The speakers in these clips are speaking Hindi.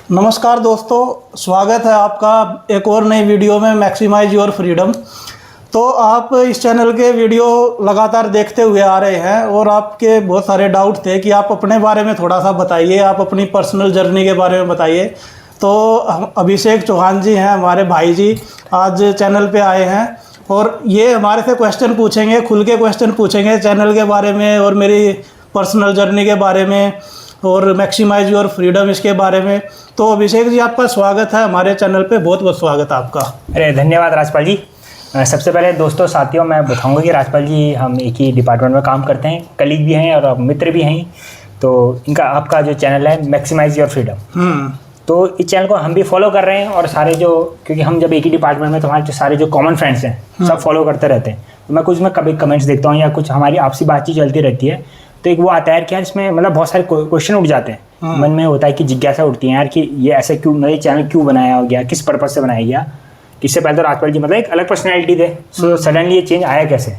नमस्कार दोस्तों, स्वागत है आपका एक और नई वीडियो में मैक्सिमाइज योर फ्रीडम। तो आप इस चैनल के वीडियो लगातार देखते हुए आ रहे हैं और आपके बहुत सारे डाउट थे कि आप अपने बारे में थोड़ा सा बताइए, आप अपनी पर्सनल जर्नी के बारे में बताइए। तो अभिषेक चौहान जी हैं हमारे भाई जी, आज चैनल पे आए हैं और ये हमारे से क्वेश्चन पूछेंगे, खुल के क्वेश्चन पूछेंगे चैनल के बारे में और मेरी पर्सनल जर्नी के बारे में और मैक्सिमाइज योर फ्रीडम इसके बारे में। तो अभिषेक जी, आपका स्वागत है हमारे चैनल पे, बहुत बहुत स्वागत है आपका। अरे धन्यवाद राजपाल जी। सबसे पहले दोस्तों साथियों मैं बताऊंगा कि राजपाल जी हम एक ही डिपार्टमेंट में काम करते हैं, कलीग भी हैं और मित्र भी हैं। तो इनका आपका जो चैनल है मैक्सिमाइज योर फ्रीडम, तो इस चैनल को हम भी फॉलो कर रहे हैं और सारे जो, क्योंकि हम जब एक ही डिपार्टमेंट में तो हमारे जो सारे जो कॉमन फ्रेंड्स हैं सब फॉलो करते रहते हैं। तो मैं कुछ में कभी कमेंट्स देखता हूँ या कुछ हमारी आपसी बातचीत चलती रहती है, तो एक वो आता है कि यार इसमें मतलब बहुत सारे क्वेश्चन उठ जाते हैं, मन में होता है कि जिज्ञासा उठती है यार कि ये ऐसे क्यों, मतलब ये चैनल क्यों बनाया गया, किस पर्पज से बनाया गया। इससे पहले तो राजपाल जी मतलब एक अलग पर्सनैलिटी थे, सो सडनली ये चेंज आया कैसे।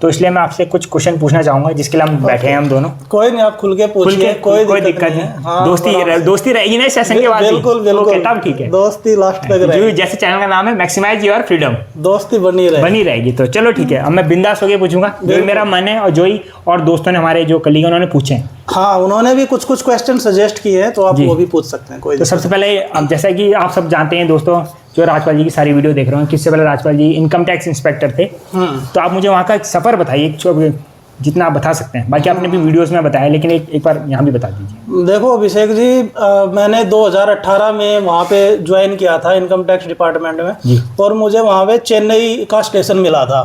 तो इसलिए मैं आपसे कुछ क्वेश्चन पूछना चाहूंगा जिसके लिए हम बैठे हैं हम दोनों। कोई नहीं, आप खुल के पूछिए, कोई दिक्कत नहीं। हाँ, दोस्ती रहेगी ना इस सेशन के बाद। बिल्कुल बिल्कुल, तब ठीक है, दोस्ती लास्ट तक रहेगी। जैसे चैनल का नाम है मैक्सिमाइज योर फ्रीडम, दोस्ती बनी रहेगी। तो चलो ठीक है, अब मैं बिंदास होकर पूछूंगा जो मेरा मन है और जो ही और दोस्तों ने हमारे जो कलीग उन्होंने पूछे हैं। हाँ, उन्होंने भी कुछ क्वेश्चन सजेस्ट किए हैं, तो आप वो भी पूछ सकते हैं। कोई तो सबसे पहले अब जैसा कि आप सब जानते हैं दोस्तों, जो राजपाल जी की सारी वीडियो देख रहे हो, किससे पहले राजपाल जी इनकम टैक्स इंस्पेक्टर थे। तो आप मुझे वहाँ का एक सफ़र बताइए जितना आप बता सकते हैं। बाकी आपने भी वीडियोस में बताया, लेकिन एक बार यहाँ भी बता दीजिए। देखो अभिषेक जी, मैंने 2018 में वहाँ पे ज्वाइन किया था इनकम टैक्स डिपार्टमेंट में, और मुझे वहाँ पे चेन्नई का स्टेशन मिला था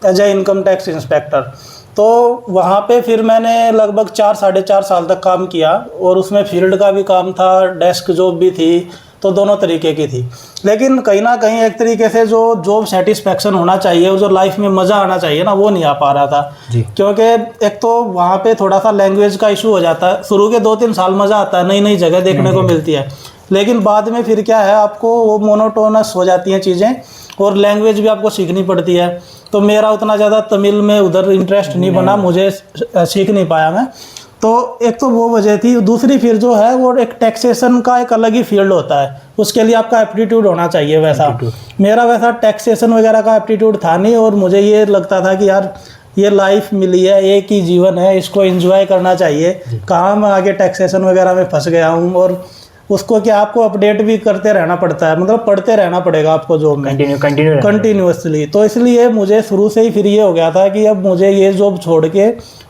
as a income tax inspector. तो वहाँ पे फिर मैंने लगभग 4-4.5 साल तक काम किया और उसमें फील्ड का भी काम था, डेस्क जॉब भी थी, तो दोनों तरीके की थी। लेकिन कहीं ना कहीं एक तरीके से जो जॉब सेटिस्फैक्शन होना चाहिए, जो लाइफ में मज़ा आना चाहिए ना, वो नहीं आ पा रहा था। क्योंकि एक तो वहाँ पे थोड़ा सा लैंग्वेज का इशू हो जाता है। शुरू के 2-3 साल मज़ा आता है, नई नई जगह देखने को मिलती है, लेकिन बाद में फिर क्या है, आपको वो मोनोटोनस हो जाती हैं चीज़ें और लैंग्वेज भी आपको सीखनी पड़ती है। तो मेरा उतना ज़्यादा तमिल में उधर इंटरेस्ट नहीं बना, मुझे सीख नहीं पाया मैं। तो एक तो वो वजह थी। दूसरी फिर जो है वो एक टैक्सेशन का एक अलग ही फील्ड होता है, उसके लिए आपका एप्टीट्यूड होना चाहिए वैसा। मेरा वैसा टैक्सेशन वगैरह का एप्टीट्यूड था नहीं, और मुझे ये लगता था कि यार ये लाइफ मिली है, एक ही जीवन है, इसको एंजॉय करना चाहिए। कहाँ मैं आगे टैक्सेशन वगैरह में फंस गया हूँ, और उसको क्या आपको अपडेट भी करते रहना पड़ता है, मतलब पढ़ते रहना पड़ेगा आपको जॉब में कंटिन्यूसली। तो इसलिए मुझे शुरू से ही फिर ये हो गया था कि अब मुझे ये जॉब छोड़ के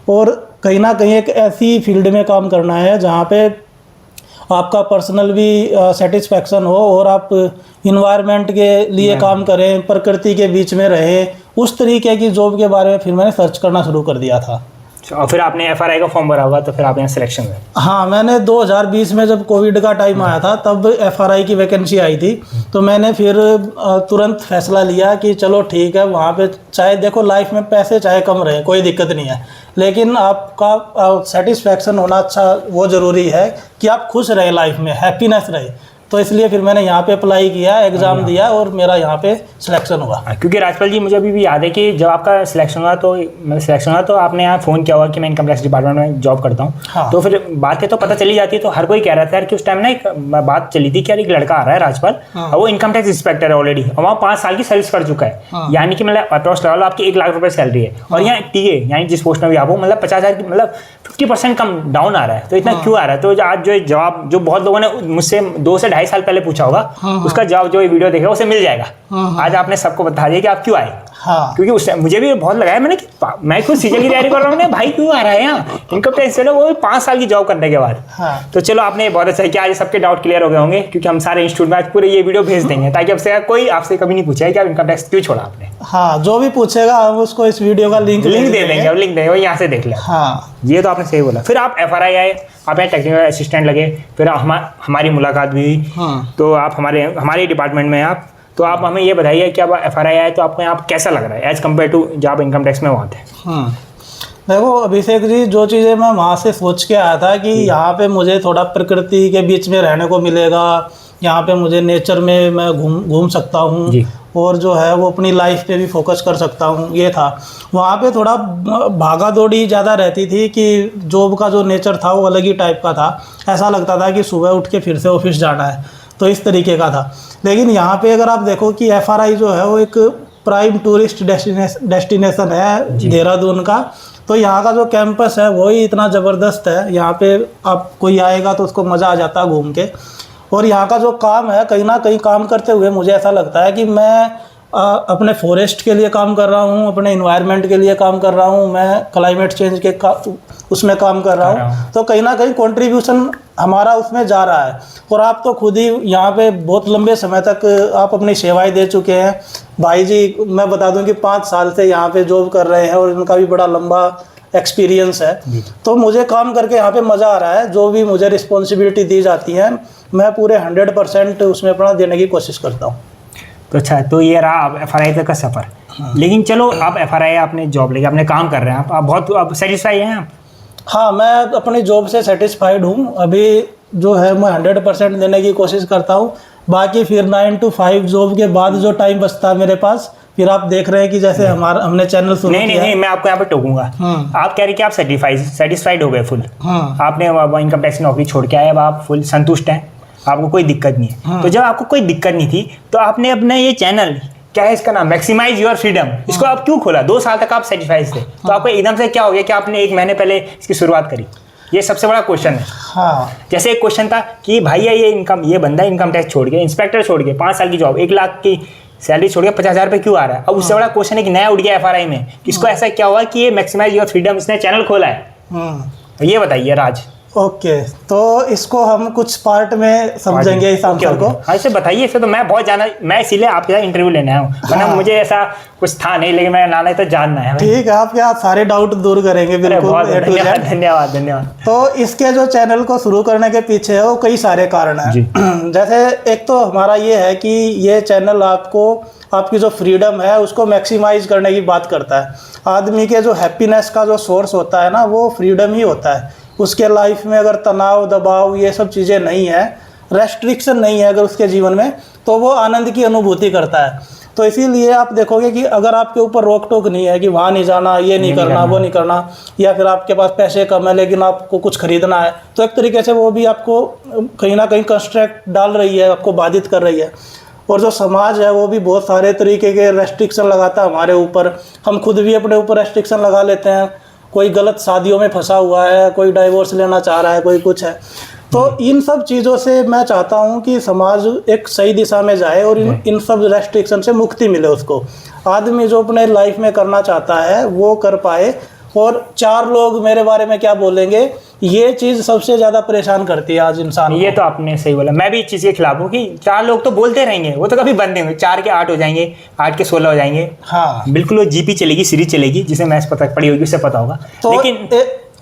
और कहीं ना कहीं एक ऐसी फील्ड में काम करना है जहाँ पे आपका पर्सनल भी सेटिस्फैक्शन हो और आप इन्वायरमेंट के लिए काम करें, प्रकृति के बीच में रहें। उस तरीके की जॉब के बारे में फिर मैंने सर्च करना शुरू कर दिया था। और फिर आपने FRI का फॉर्म भरा हुआ, तो फिर आप यहाँ सिलेक्शन हुए? हाँ, मैंने 2020 में जब कोविड का टाइम आया था तब FRI की वैकेंसी आई थी, तो मैंने फिर तुरंत फैसला लिया कि चलो ठीक है, वहाँ पे चाहे देखो लाइफ में पैसे चाहे कम रहे कोई दिक्कत नहीं है, लेकिन आपका सेटिस्फैक्शन होना अच्छा वो ज़रूरी है कि आप खुश रहे, लाइफ में हैप्पीनेस रहे। तो इसलिए फिर मैंने यहाँ पे अप्लाई किया, एग्ज़ाम दिया और मेरा यहाँ पे सिलेक्शन हुआ। क्योंकि राजपाल जी मुझे अभी भी याद है कि जब आपका सिलेक्शन हुआ तो आपने यहाँ फ़ोन किया हुआ कि मैं इनकम टैक्स डिपार्टमेंट में जॉब करता हूँ। हाँ। तो फिर बातें तो पता चली जाती है, तो हर कोई कह रहा था यार कि उस टाइम ना एक बात चली थी कि यार एक लड़का आ रहा है राजपाल, और वो इनकम टैक्स इंस्पेक्टर है ऑलरेडी, और वहाँ 5 साल की सर्विस कर चुका है। यानी कि मतलब अप्रोक्स लगा लो आपकी 1 लाख रुपये सैलरी है, और यहाँ TA यानी जिस पोस्ट में भी आप हो मतलब 50,000 की, मतलब 50% कम डाउन आ रहा है। तो इतना क्यों आ रहा है? तो आज जो जवाब जो बहुत लोगों ने मुझसे 2 से 2.5 साल पहले पूछा होगा, उसका जवाब जो वीडियो देखेगा उसे मिल जाएगा। आज आपने सबको बता दिया कि आप क्यों आए। हाँ। क्योंकि उस मुझे भी बहुत लगा है, मैं खुद सीजन की तैयारी कर रहा हूँ, भाई क्यों आ रहा है यहाँ इनकम टैक्स, चलो वो भी 5 साल की जॉब करने के बाद। हाँ। तो चलो आपने बहुत अच्छा किया, आज सबके डाउट क्लियर हो गए होंगे, क्योंकि हम सारे इंस्टीट्यूट में आज पूरे ये वीडियो भेज देंगे, ताकि आपसे कोई आपसे कभी नहीं पूछे कि आप इनकम टैक्स क्यों छोड़ा आपने। हाँ, जो भी पूछेगा हम उसको इस वीडियो का लिंक दे देंगे, और लिंक देंगे, वो यहाँ से देख लें। हाँ, ये तो आपने सही बोला। फिर आप FRI आए, आप यहाँ टेक्निकल असिस्टेंट लगे, फिर हमारी मुलाकात भी हुई। हाँ। तो आप हमारे डिपार्टमेंट में आप, तो आप हमें ये बताइए कि अब FRI आए तो आपको यहाँ कैसा लग रहा है एज कम्पेयर टू जब आप इनकम टैक्स में वहाँ थे? हाँ, देखो अभिषेक जी, जो चीज़ें मैं वहाँ से सोच के आया था कि यहाँ पे मुझे थोड़ा प्रकृति के बीच में रहने को मिलेगा, यहाँ पे मुझे नेचर में मैं घूम सकता हूँ और जो है वो अपनी लाइफ पे भी फोकस कर सकता हूँ, ये था। वहाँ पे थोड़ा भागा दौड़ी ज़्यादा रहती थी कि जॉब का जो नेचर था वो अलग ही टाइप का था। ऐसा लगता था कि सुबह उठ के फिर से ऑफिस जाना है, तो इस तरीके का था। लेकिन यहाँ पे अगर आप देखो कि FRI जो है वो एक प्राइम टूरिस्ट डेस्टिनेशन है देहरादून का, तो यहाँ का जो कैंपस है वो ही इतना ज़बरदस्त है। यहाँ पे आप कोई आएगा तो उसको मज़ा आ जाता है घूम के। और यहाँ का जो काम है, कहीं ना कहीं काम करते हुए मुझे ऐसा लगता है कि मैं अपने फॉरेस्ट के लिए काम कर रहा हूँ, अपने इन्वायरमेंट के लिए काम कर रहा हूँ, मैं क्लाइमेट चेंज के उसमें काम कर रहा हूँ। तो कहीं ना कहीं कंट्रीब्यूशन हमारा उसमें जा रहा है। और आप तो खुद ही यहाँ पे बहुत लंबे समय तक आप अपनी सेवाएं दे चुके हैं। भाई जी, मैं बता दूं कि 5 साल से यहाँ पे जॉब कर रहे हैं और इनका भी बड़ा लंबा एक्सपीरियंस है। तो मुझे काम करके यहाँ पे मज़ा आ रहा है। जो भी मुझे रिस्पॉन्सिबिलिटी दी जाती है मैं पूरे 100% उसमें अपना देने की कोशिश करता हूँ। तो अच्छा, तो ये रहा आप FRI तक का सफ़र। लेकिन चलो, आप FRI आपने जॉब लेके अपने काम कर रहे हैं, आप बहुत सेटिस्फाई हैं आप? हाँ, मैं अपनी जॉब से सेटिस्फाइड हूँ। अभी जो है मैं 100% देने की कोशिश करता हूँ। बाकी फिर 9 to 5 जॉब के बाद जो टाइम बचता है मेरे पास, फिर आप देख रहे हैं कि जैसे हमने चैनल शुरू किया। नहीं, मैं आपको यहाँ पे टोकूंगा। आप कह रहे कि आप सेटिस्फाइड हो गए फुल। आपने इनकम टैक्स की नौकरी छोड़ के आए, अब आप फुल संतुष्ट हैं, आपको कोई दिक्कत नहीं है। तो जब आपको कोई दिक्कत नहीं थी तो आपने अपना ये चैनल, क्या है इसका नाम, मैक्सिमाइज योर फ्रीडम, इसको आप क्यों खोला? 2 साल तक आप सेटिस्फाइड थे, तो आपको एकदम से क्या हो गया कि आपने 1 महीने पहले इसकी शुरुआत करी? ये सबसे बड़ा क्वेश्चन है। हाँ, जैसे एक क्वेश्चन था कि भैया ये बंदा इनकम टैक्स छोड़ के, इंस्पेक्टर छोड़ के, 5 साल की जॉब, 1 लाख की सैलरी छोड़ के 50,000 रुपये क्यों आ रहा है? अब उससे बड़ा क्वेश्चन है कि नया उठ गया FRI में, इसको ऐसा क्या हुआ कि ये मैक्सिमाइज योर फ्रीडम इसने चैनल खोला है? ये बताइए राज। ओके, तो इसको हम कुछ पार्ट में समझेंगे इस आंसर को। हाँ, इसे बताइए। इसे तो मैं बहुत जाना, मैं इसीलिए आपके साथ इंटरव्यू लेने आया हूँ, वरना मुझे ऐसा कुछ था नहीं, लेकिन मेरा नाना तो जानना है। ठीक है, आपके आप सारे डाउट दूर करेंगे, बिल्कुल। धन्यवाद। तो इसके जो चैनल को शुरू करने के पीछे है वो कई सारे कारण हैं। जैसे एक तो हमारा ये है कि ये चैनल आपकी जो फ्रीडम है उसको मैक्सिमाइज करने की बात करता है। आदमी के जो हैप्पीनेस का जो सोर्स होता है ना, वो फ्रीडम ही होता है। उसके लाइफ में अगर तनाव, दबाव, ये सब चीज़ें नहीं है, रेस्ट्रिक्शन नहीं है अगर उसके जीवन में, तो वो आनंद की अनुभूति करता है। तो इसीलिए आप देखोगे कि अगर आपके ऊपर रोक टोक नहीं है कि वहाँ नहीं जाना, ये नहीं करना, वो नहीं करना, या फिर आपके पास पैसे कम है लेकिन आपको कुछ खरीदना है, तो एक तरीके से वो भी आपको कहीं ना कहीं कंस्ट्रक्ट डाल रही है, आपको बाधित कर रही है। और जो समाज है वो भी बहुत सारे तरीके के रेस्ट्रिक्शन लगाता है हमारे ऊपर। हम खुद भी अपने ऊपर रेस्ट्रिक्शन लगा लेते हैं। कोई गलत शादियों में फंसा हुआ है, कोई डाइवोर्स लेना चाह रहा है, कोई कुछ है। तो इन सब चीज़ों से मैं चाहता हूँ कि समाज एक सही दिशा में जाए और इन सब रेस्ट्रिक्शन से मुक्ति मिले उसको। आदमी जो अपने लाइफ में करना चाहता है वो कर पाए, और 4 लोग मेरे बारे में क्या बोलेंगे, ये चीज़ सबसे ज़्यादा परेशान करती है आज इंसान को। ये तो आपने सही बोला। मैं भी इस चीज़ के खिलाफ हूँ कि 4 लोग तो बोलते रहेंगे, वो तो कभी बंद नहीं होंगे। 4 के 8 हो जाएंगे, 8 के 16 हो जाएंगे। हाँ, बिल्कुल, वो GP चलेगी, सीरीज चलेगी, जिसे मैथ्स पड़ी होगी उससे पता होगा। लेकिन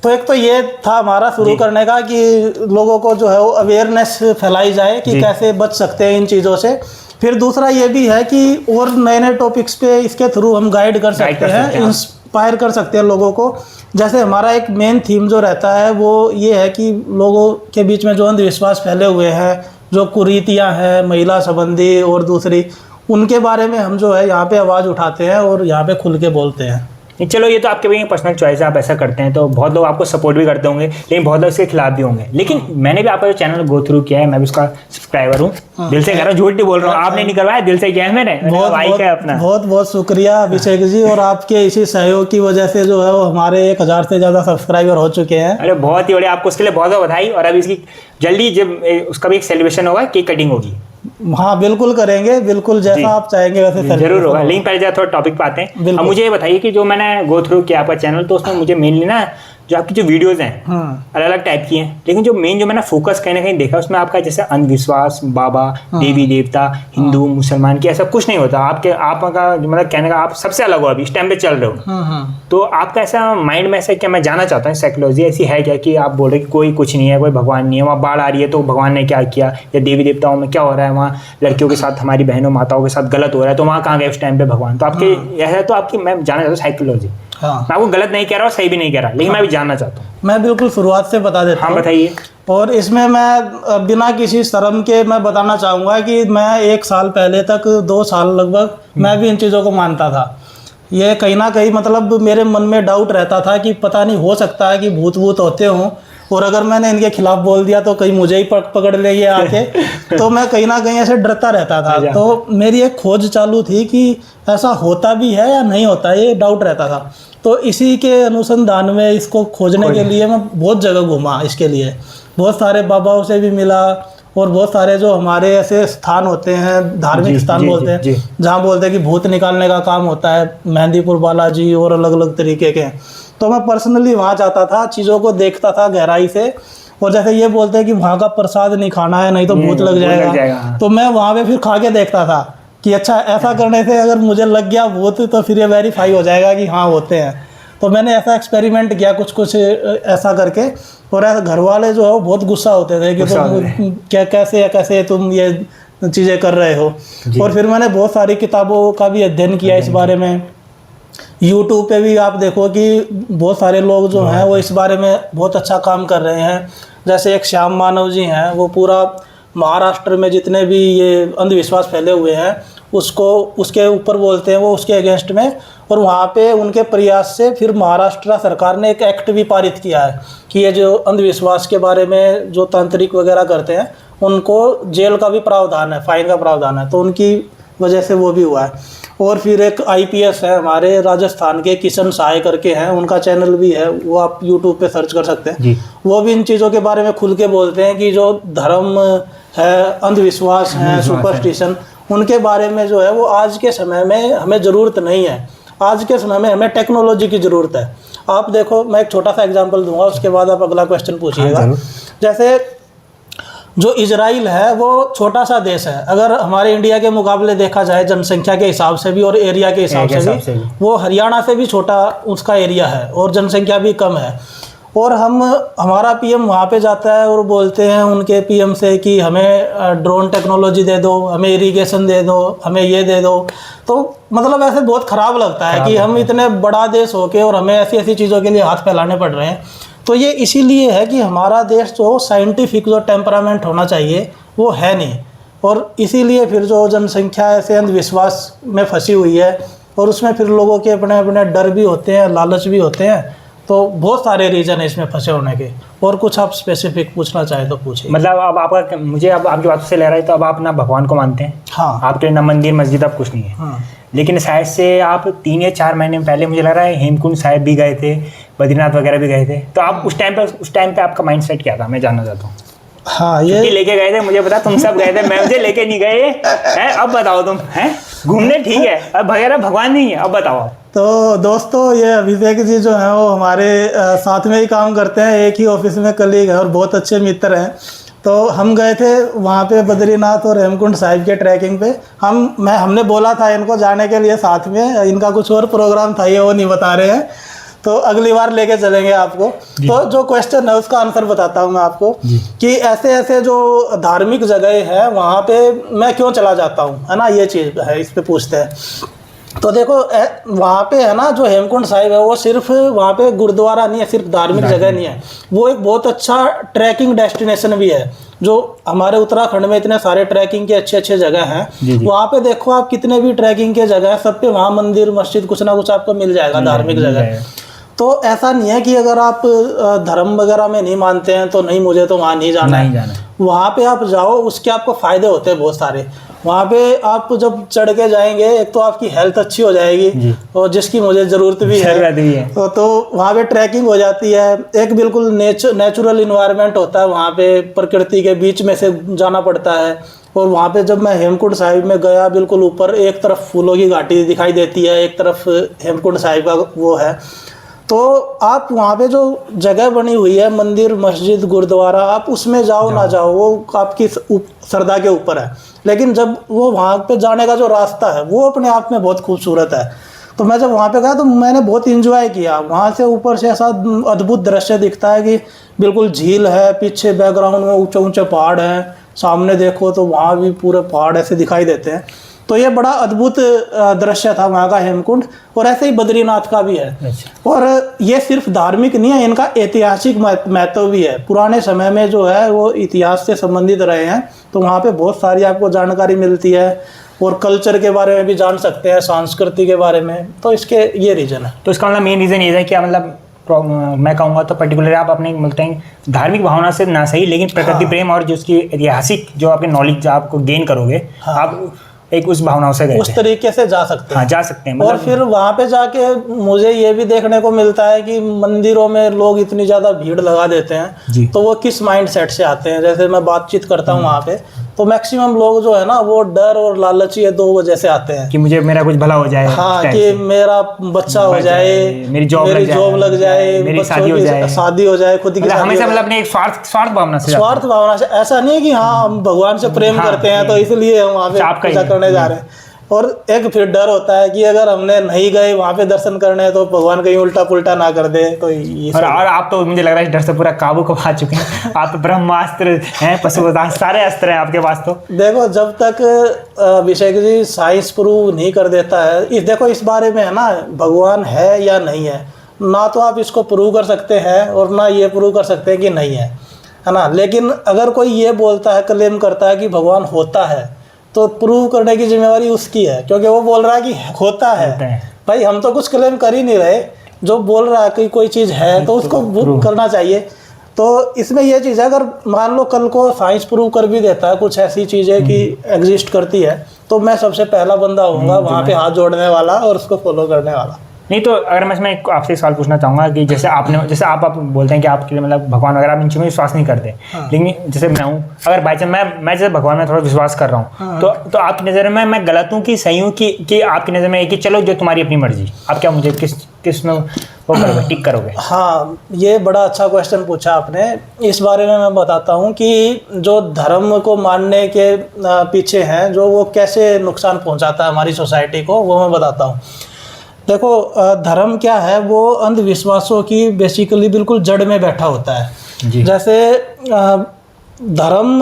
एक तो ये था हमारा शुरू करने का कि लोगों को जो है वो अवेयरनेस फैलाई जाए कि कैसे बच सकते हैं इन चीज़ों से। फिर दूसरा ये भी है कि और नए टॉपिक्स पे इसके थ्रू हम गाइड कर सकते हैं, इंस्पायर कर सकते हैं लोगों को। जैसे हमारा एक मेन थीम जो रहता है वो ये है कि लोगों के बीच में जो अंधविश्वास फैले हुए हैं, जो कुरीतियाँ हैं महिला संबंधी और दूसरी, उनके बारे में हम जो है यहाँ पे आवाज़ उठाते हैं और यहाँ पे खुल के बोलते हैं। चलो, ये तो आपके भी पर्सनल चॉइस है, आप ऐसा करते हैं तो बहुत लोग आपको सपोर्ट भी करते होंगे, लेकिन बहुत लोग इसके खिलाफ भी होंगे। लेकिन मैंने भी आपका जो चैनल गो थ्रू किया है, मैं भी उसका सब्सक्राइबर हूँ, दिल से कह रहा हूँ, झूठ नहीं बोल रहा हूँ, आपने नहीं करवाया, दिल से किया है मैंने। बहुत बहुत शुक्रिया अभिषेक जी, और आपके इसी सहयोग की वजह से जो है वो हमारे 1000 से ज़्यादा सब्सक्राइबर हो चुके हैं। अरे बहुत ही बढ़िया, आपको उसके लिए बहुत बहुत बधाई। और अभी इसकी जल्दी जब उसका भी एक सेलिब्रेशन होगा, केक कटिंग होगी। हाँ बिल्कुल करेंगे, बिल्कुल जैसा आप चाहेंगे वैसे जरूर होगा। लेकिन पहले जरा थोड़ा टॉपिक पे आते हैं। अब मुझे ये बताइए कि जो मैंने गो थ्रू किया आपका चैनल, तो उसमें मुझे मेनली ना जो आपकी जो वीडियोस हैं अलग अलग टाइप की हैं, लेकिन जो मेन जो मैंने फोकस कहीं ना कहीं देखा उसमें आपका जैसे अंधविश्वास, बाबा, देवी देवता, हिंदू मुसलमान की ऐसा कुछ नहीं होता। आपका मतलब कहने का आप सबसे अलग हो, अभी इस टाइम पे चल रहे हो। तो आपका ऐसा माइंड में ऐसा क्या, मैं जानना चाहता हूँ साइकोलॉजी ऐसी है क्या कि आप बोल रहे कि कोई कुछ नहीं है, कोई भगवान नहीं है, वहाँ बाढ़ आ रही है तो भगवान ने क्या किया, या देवी देवताओं में क्या हो रहा है, वहाँ लड़कियों के साथ हमारी बहनों माताओं के साथ गलत हो रहा है तो वहाँ कहाँ गए उस टाइम पे भगवान। तो आपके ऐसा, तो आपकी मैं जानना चाहता हूँ साइकोलॉजी। हाँ। मैं आपको गलत नहीं कह रहा और सही भी नहीं कह रहा, लेकिन मैं भी जानना चाहता हूँ। मैं बिल्कुल शुरुआत से बता देता हाँ हूँ। बताइए। और इसमें मैं बिना किसी शर्म के मैं बताना चाहूँगा कि मैं 1 साल पहले तक 2 साल लगभग मैं भी इन चीज़ों को मानता था। ये कहीं ना कहीं मतलब मेरे मन में डाउट रहता था कि पता नहीं, हो सकता है कि भूत भूत होते हों, और अगर मैंने इनके खिलाफ बोल दिया तो कहीं मुझे ही पकड़ ले ये आके। तो मैं कहीं ना कहीं ऐसे डरता रहता था। तो मेरी एक खोज चालू थी कि ऐसा होता भी है या नहीं होता, ये डाउट रहता था। तो इसी के अनुसंधान में इसको खोजने के लिए मैं बहुत जगह घूमा। इसके लिए बहुत सारे बाबाओं से भी मिला, और बहुत सारे जो हमारे ऐसे स्थान होते हैं, धार्मिक स्थान बोलते हैं, जहाँ बोलते हैं कि भूत निकालने का काम होता है, मेहंदीपुर बालाजी और अलग अलग तरीके के। तो मैं पर्सनली वहाँ जाता था, चीज़ों को देखता था गहराई से। और जैसे ये बोलते हैं कि वहाँ का प्रसाद नहीं खाना है, नहीं तो भूत लग जाएगा, तो मैं वहाँ पे फिर खा के देखता था कि अच्छा, ऐसा करने से अगर मुझे लग गया भूत तो फिर ये वेरीफाई हो जाएगा कि हाँ होते हैं। तो मैंने ऐसा एक्सपेरिमेंट किया कुछ ऐसा करके। और ऐसा घर वाले जो है वो बहुत गुस्सा होते थे कि तुम कैसे तुम ये चीज़ें कर रहे हो। और फिर मैंने बहुत सारी किताबों का भी अध्ययन किया इस बारे में। यूट्यूब पे भी आप देखो कि बहुत सारे लोग जो हैं वो इस बारे में बहुत अच्छा काम कर रहे हैं। जैसे एक श्याम मानव जी हैं, वो पूरा महाराष्ट्र में जितने भी ये अंधविश्वास फैले हुए हैं उसके ऊपर बोलते हैं, वो उसके अगेंस्ट में। और वहाँ पे उनके प्रयास से फिर महाराष्ट्र सरकार ने एक एक्ट भी पारित किया है कि ये जो अंधविश्वास के बारे में जो तांत्रिक वगैरह करते हैं उनको जेल का भी प्रावधान है, फाइन का प्रावधान है। तो उनकी वजह से वो भी हुआ है। और फिर एक IPS है हमारे राजस्थान के, किशन साय करके हैं, उनका चैनल भी है, वो आप यूट्यूब पे सर्च कर सकते हैं। वो भी इन चीज़ों के बारे में खुल के बोलते हैं कि जो धर्म है, अंधविश्वास है, सुपरस्टिशन, उनके बारे में जो है वो आज के समय में हमें ज़रूरत नहीं है। आज के समय में हमें टेक्नोलॉजी की ज़रूरत है। आप देखो, मैं एक छोटा सा एग्जांपल दूंगा, उसके बाद आप अगला क्वेश्चन पूछिएगा। जैसे जो इजराइल है वो छोटा सा देश है, अगर हमारे इंडिया के मुकाबले देखा जाए जनसंख्या के हिसाब से भी और एरिया के हिसाब से भी, वो हरियाणा से भी छोटा उसका एरिया है और जनसंख्या भी कम है। और हमारा PM वहाँ पे जाता है और बोलते हैं उनके PM से कि हमें ड्रोन टेक्नोलॉजी दे दो, हमें इरिगेशन दे दो, हमें ये दे दो। तो मतलब ऐसे बहुत ख़राब लगता है कि हम इतने बड़ा देश होके और हमें ऐसी ऐसी चीज़ों के लिए हाथ फैलाने पड़ रहे हैं। तो ये इसीलिए है कि हमारा देश जो साइंटिफिक जो टेम्परामेंट होना चाहिए वो है नहीं, और इसीलिए फिर जो जनसंख्या ऐसे अंधविश्वास में फंसी हुई है, और उसमें फिर लोगों के अपने अपने डर भी होते हैं, लालच भी होते हैं। तो बहुत सारे रीज़न है इसमें फंसे होने के। और कुछ आप स्पेसिफिक पूछना चाहें तो पूछिए। मतलब अब आपका, मुझे अब आपकी बातों से लग रहा है तो अब आप ना भगवान को मानते हैं। हाँ। आपके ना मंदिर मस्जिद अब कुछ नहीं है। हाँ। लेकिन शायद से आप 3 या 4 महीने पहले मुझे लग रहा है हेमकुंड साहिब भी गए थे, बद्रीनाथ वगैरह भी गए थे। तो आप उस टाइम पे आपका माइंड सेट क्या था, मैं जानना चाहता हूँ। हाँ, ये लेके गए थे, मुझे पता तुम सब गए थे, मैं मुझे लेके नहीं गए हैं। अब बताओ तुम हैं घूमने, ठीक है, अब वगैरह भगवान नहीं है, अब बताओ। तो दोस्तों, ये अभिषेक जी जो हैं वो हमारे साथ में ही काम करते हैं, एक ही ऑफिस में कलीग हैं और बहुत अच्छे मित्र हैं। तो हम गए थे वहाँ पे बद्रीनाथ और हेमकुंड साहिब के ट्रैकिंग पे। हमने बोला था इनको जाने के लिए साथ में, इनका कुछ और प्रोग्राम था, ये वो नहीं बता रहे हैं, तो अगली बार लेके चलेंगे आपको। तो जो क्वेश्चन है उसका आंसर बताता हूँ मैं आपको कि ऐसे ऐसे जो धार्मिक जगह है वहाँ पे मैं क्यों चला जाता हूँ, है ना, ये चीज़ है, इस पे पूछते हैं। तो देखो वहाँ पे है ना, जो हेमकुंड साहिब है वो सिर्फ वहाँ पे गुरुद्वारा नहीं है, सिर्फ धार्मिक जगह नहीं है, वो एक बहुत अच्छा ट्रैकिंग डेस्टिनेशन भी है। जो हमारे उत्तराखंड में इतने सारे ट्रैकिंग के अच्छे अच्छे जगह हैं, वहाँ पे देखो आप कितने भी ट्रैकिंग के जगह है, सब पे वहाँ मंदिर मस्जिद कुछ ना कुछ आपको मिल जाएगा, धार्मिक जगह। तो ऐसा नहीं है कि अगर आप धर्म वगैरह में नहीं मानते हैं तो नहीं, मुझे तो वहाँ नहीं जाना है। वहाँ पे आप जाओ, उसके आपको फ़ायदे होते हैं बहुत सारे। वहाँ पे आप जब चढ़ के जाएंगे, एक तो आपकी हेल्थ अच्छी हो जाएगी और जिसकी मुझे ज़रूरत भी है। तो वहाँ पे ट्रैकिंग हो जाती है, एक बिल्कुल नेचुरल इन्वायरमेंट होता है वहाँ पे, प्रकृति के बीच में से जाना पड़ता है। और वहाँ पे जब मैं हेमकुंड साहिब में गया, बिल्कुल ऊपर एक तरफ फूलों की घाटी दिखाई देती है, एक तरफ हेमकुंड साहिब का वो है। तो आप वहाँ पे जो जगह बनी हुई है, मंदिर मस्जिद गुरुद्वारा, आप उसमें जाओ ना जाओ वो आपकी श्रद्धा के ऊपर है। लेकिन जब वो वहाँ पे जाने का जो रास्ता है वो अपने आप में बहुत खूबसूरत है। तो मैं जब वहाँ पे गया तो मैंने बहुत इंजॉय किया। वहाँ से ऊपर से ऐसा अद्भुत दृश्य दिखता है कि बिल्कुल झील है, पीछे बैकग्राउंड में ऊंचे ऊंचे पहाड़ हैं, सामने देखो तो वहाँ भी पूरे पहाड़ ऐसे दिखाई देते हैं। तो ये बड़ा अद्भुत दृश्य था वहाँ का हेमकुंड, और ऐसे ही बद्रीनाथ का भी है। अच्छा। और ये सिर्फ धार्मिक नहीं है, इनका ऐतिहासिक महत्व भी है। पुराने समय में जो है वो इतिहास से संबंधित रहे हैं, तो वहाँ पे बहुत सारी आपको जानकारी मिलती है, और कल्चर के बारे में भी जान सकते हैं, संस्कृति के बारे में। तो इसके ये रीज़न है। तो इसका मतलब मेन रीज़न ये है कि मतलब मैं कहूँगा तो पर्टिकुलर आप अपने बोलते हैं धार्मिक भावना से ना सही, लेकिन प्रकृति प्रेम और जो उसकी ऐतिहासिक जो आपके नॉलेज आपको गेन करोगे, आप एक उस भावनाओं से गए उस तरीके से जा सकते हैं। हाँ, जा सकते हैं। और फिर वहाँ पे जाके मुझे ये भी देखने को मिलता है कि मंदिरों में लोग इतनी ज़्यादा भीड़ लगा देते हैं, तो वो किस माइंड सेट से आते हैं। जैसे मैं बातचीत करता हूँ वहाँ पे, तो मैक्सिमम लोग जो है ना वो डर और लालची ये 2 वजह से आते हैं कि मुझे मेरा कुछ भला हो जाए, हाँ, कि मेरा बच्चा हो जाए, मेरी जॉब लग जाए, मेरी शादी हो जाए, खुद की हमेशा मतलब अपने एक स्वार्थ भावना से। ऐसा नहीं है कि हाँ हम भगवान से प्रेम करते हैं तो इसलिए हम वहाँ पे पूजा करने जा रहे हैं। और एक फिर डर होता है कि अगर हमने नहीं गए वहाँ पे दर्शन करने तो भगवान कहीं उल्टा पुल्टा ना कर दे। तो ये और आप तो मुझे लग रहा है डर से पूरा काबू पा चुके हैं। आप तो ब्रह्मास्त्र हैं, पशुपदान, सारे अस्त्र हैं आपके पास। तो देखो, जब तक अभिषेक जी साइंस प्रूव नहीं कर देता है, देखो इस बारे में है ना, भगवान है या नहीं है, ना तो आप इसको प्रूव कर सकते हैं और ना ये प्रूव कर सकते हैं कि नहीं है ना। लेकिन अगर कोई ये बोलता है, क्लेम करता है कि भगवान होता है, तो प्रूव करने की जिम्मेवारी उसकी है, क्योंकि वो बोल रहा है कि होता है। भाई हम तो कुछ क्लेम कर ही नहीं रहे, जो बोल रहा है कि कोई चीज़ है तो उसको प्रूव करना चाहिए। तो इसमें यह चीज़ है, अगर मान लो कल को साइंस प्रूव कर भी देता है कुछ ऐसी चीज़ें कि एग्जिस्ट करती है, तो मैं सबसे पहला बंदा होऊंगा वहाँ पे हाथ जोड़ने वाला और उसको फॉलो करने वाला। नहीं तो अगर मैं आपसे एक सवाल पूछना चाहूँगा कि जैसे आप बोलते हैं कि आपके लिए मतलब भगवान वगैरह आप इन चीज़ों में विश्वास नहीं करते, लेकिन जैसे मैं हूँ, अगर बाई चांस मैं जैसे भगवान में थोड़ा विश्वास कर रहा हूँ, तो आपकी नज़र में मैं गलत हूँ कि सही हूँ कि आपकी नज़र में है कि चलो जो तुम्हारी अपनी मर्जी, आप क्या मुझे किस में वो करोगे, टिक करोगे? हाँ, ये बड़ा अच्छा क्वेश्चन पूछा आपने। इस बारे में मैं बताता हूँ कि जो धर्म को मानने के पीछे हैं, जो वो कैसे नुकसान पहुँचाता है हमारी सोसाइटी को, वो मैं बताता हूँ। देखो, धर्म क्या है, वो अंधविश्वासों की बेसिकली बिल्कुल जड़ में बैठा होता है जी। जैसे धर्म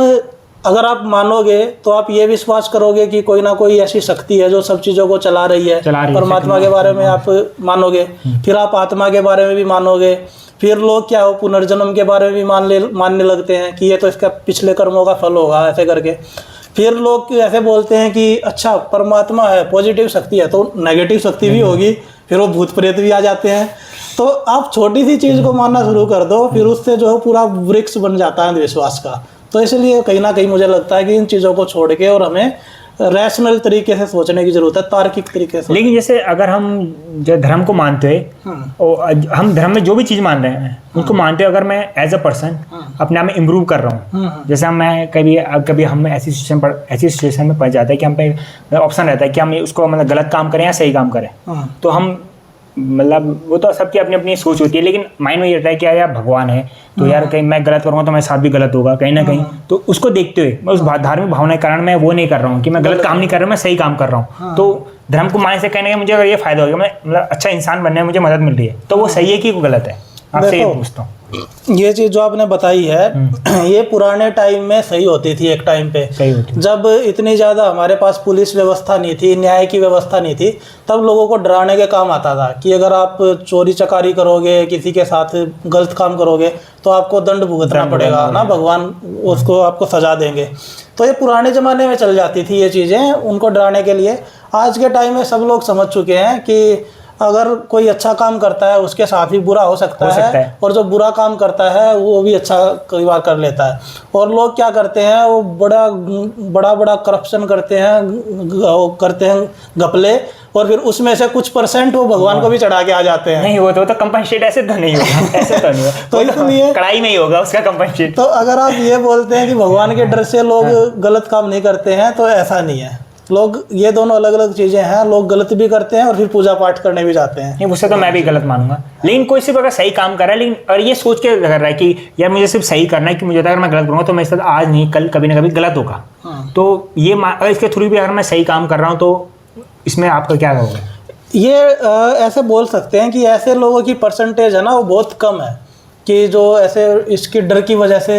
अगर आप मानोगे तो आप ये विश्वास करोगे कि कोई ना कोई ऐसी शक्ति है जो सब चीज़ों को चला रही है। परमात्मा के बारे में आप मानोगे, फिर आप आत्मा के बारे में भी मानोगे, फिर लोग क्या हो पुनर्जन्म के बारे में भी मानने लगते हैं कि ये तो इसका पिछले कर्मों का फल होगा, ऐसे करके। फिर लोग ऐसे बोलते हैं कि अच्छा परमात्मा है, पॉजिटिव शक्ति है, तो नेगेटिव शक्ति भी होगी, फिर वो भूत प्रेत भी आ जाते हैं। तो आप छोटी सी चीज़ को मानना शुरू कर दो, फिर उससे जो है पूरा वृक्ष बन जाता है अंधविश्वास का। तो इसलिए कहीं ना कहीं मुझे लगता है कि इन चीज़ों को छोड़ के और हमें रैशनल तरीके से सोचने की जरूरत है, तार्किक तरीके से। लेकिन जैसे अगर हम जो धर्म को मानते हैं और हम धर्म में जो भी चीज़ मान रहे हैं उनको मानते हैं, अगर मैं एज अ पर्सन अपने आप में इम्प्रूव कर रहा हूँ, जैसे मैं कभी हम ऐसी सिचुएशन में पहुँच जाता है कि हम पे ऑप्शन रहता है कि हम उसको मतलब गलत काम करें या सही काम करें, तो हम मतलब वो तो सबकी अपनी अपनी सोच होती है, लेकिन माइंड में ये रहता है कि यार भगवान है तो यार कहीं मैं गलत करूँगा तो मेरे साथ भी गलत होगा कहीं ना कहीं। तो उसको देखते हुए मैं उस धार्मिक भावना के कारण मैं वो नहीं कर रहा हूँ कि मैं गलत काम नहीं कर रहा हूँ, मैं सही काम कर रहा हूँ। तो धर्म को मानने से कहने का मुझे अगर ये फायदा होगा, मैं मतलब अच्छा इंसान बनने में मुझे मदद मिल रही है, तो वो सही है कि वो गलत है? आपसे ये पूछता हूँ। ये चीज़ जो आपने बताई है ये पुराने टाइम में सही होती थी, एक टाइम पे जब इतनी ज़्यादा हमारे पास पुलिस व्यवस्था नहीं थी, न्याय की व्यवस्था नहीं थी, तब लोगों को डराने के काम आता था कि अगर आप चोरी चकारी करोगे, किसी के साथ गलत काम करोगे तो आपको दंड भुगतना पड़ेगा ना, भगवान उसको आपको सजा देंगे। तो ये पुराने ज़माने में चल जाती थी ये चीज़ें उनको डराने के लिए। आज के टाइम में सब लोग समझ चुके हैं कि अगर कोई अच्छा काम करता है उसके साथ भी बुरा हो सकता है, और जो बुरा काम करता है वो भी अच्छा कई बार कर लेता है। और लोग क्या करते हैं, वो बड़ा करप्शन करते हैं घपले, और फिर उसमें से कुछ % वो भगवान को भी चढ़ा के आ जाते हैं। नहीं, वो तो कंपनसेट ऐसे तो नहीं होगा, ऐसे तो नहीं होगा। तो इसलिए कड़ाई में ही होगा उसका कंपनसेट। तो अगर आप ये बोलते हैं कि भगवान के डर से लोग गलत काम नहीं करते हैं, तो ऐसा नहीं है। लोग ये दोनों अलग अलग चीज़ें हैं, लोग गलत भी करते हैं और फिर पूजा पाठ करने भी जाते हैं। नहीं, उससे तो मैं भी गलत मानूंगा, लेकिन कोई सिर्फ अगर सही काम कर रहा है, लेकिन और ये सोच के कर रहा है कि यार मुझे सिर्फ सही करना है, कि मुझे अगर मैं गलत करूँगा तो मेरे साथ आज नहीं कल कभी ना कभी गलत होगा, तो ये अगर इसके थ्रू भी अगर मैं सही काम कर रहा हूँ तो इसमें आपका क्या होगा? ये ऐसे बोल सकते हैं कि ऐसे लोगों की परसेंटेज है ना वो बहुत कम है कि जो ऐसे इसकी डर की वजह से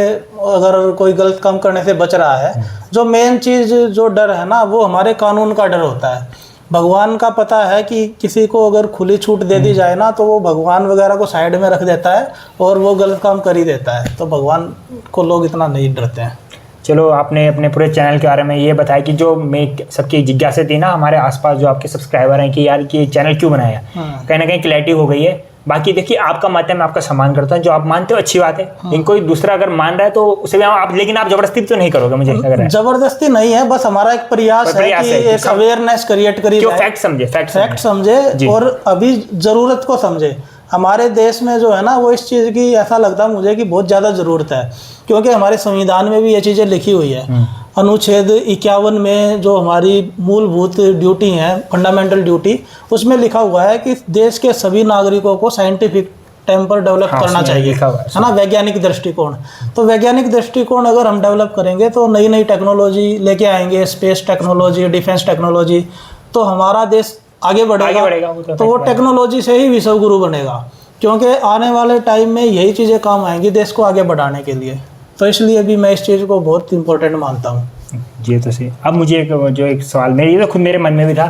अगर कोई गलत काम करने से बच रहा है, जो मेन चीज़ जो डर है ना, वो हमारे कानून का डर होता है। भगवान का पता है कि किसी को अगर खुली छूट दे दी जाए ना, तो वो भगवान वगैरह को साइड में रख देता है और वो गलत काम कर ही देता है। तो भगवान को लोग इतना नहीं डरते हैं। चलो, आपने अपने पूरे चैनल के बारे में ये बताया कि जो मैं सबकी जिज्ञासा थी ना, हमारे आसपास जो आपके सब्सक्राइबर हैं कि यार ये चैनल क्यों बनाया, कहीं ना कहीं क्लैरिटी हो गई है। बाकी देखिए, आपका मत है, मैं आपका सम्मान करता हूँ, जो आप मानते हो अच्छी बात है। लेकिन कोई दूसरा अगर मान रहा है तो उसे भी आप, लेकिन आप जबरदस्ती तो नहीं करोगे, मुझे लग रहा है। जबरदस्ती नहीं है, बस हमारा एक प्रयास है कि एक अवेयरनेस क्रिएट करी जाए, फैक्ट समझे और अभी जरूरत को समझे। हमारे देश में जो है ना, वो इस चीज़ की ऐसा लगता है मुझे कि बहुत ज़्यादा ज़रूरत है, क्योंकि हमारे संविधान में भी ये चीज़ें लिखी हुई है। अनुच्छेद 51 में जो हमारी मूलभूत ड्यूटी है, फंडामेंटल ड्यूटी, उसमें लिखा हुआ है कि देश के सभी नागरिकों को साइंटिफिक टेम्पर डेवलप करना चाहिए, है ना, वैज्ञानिक दृष्टिकोण। तो वैज्ञानिक दृष्टिकोण अगर हम डेवलप करेंगे तो नई नई टेक्नोलॉजी लेके आएंगे, स्पेस टेक्नोलॉजी, डिफेंस टेक्नोलॉजी, तो हमारा देश आगे बढ़ेगा। तो वो टेक्नोलॉजी से ही विश्व गुरु बनेगा, क्योंकि आने वाले टाइम में यही चीज़ें काम आएंगी देश को आगे बढ़ाने के लिए। तो इसलिए भी मैं इस चीज़ को बहुत इंपॉर्टेंट मानता हूँ। जी, तो सही। अब मुझे एक सवाल, मेरे ये तो खुद मेरे मन में भी था